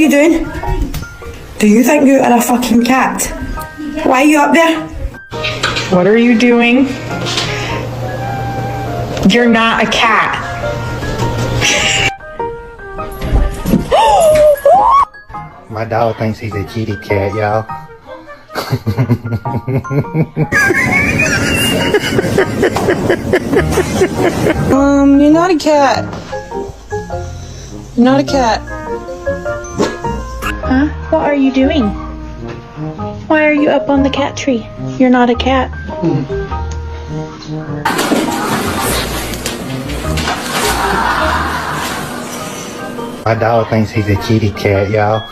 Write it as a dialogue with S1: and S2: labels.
S1: you doing? Do you think you are a fucking cat? Why are you up there? What are you doing? You're not a cat.
S2: My dog thinks he's a kitty cat, y'all.
S1: You're not a cat. You're not a cat.
S3: Huh? What are you doing? Why are you up on the cat tree? You're not a cat.
S2: My dog thinks he's a kitty cat, y'all.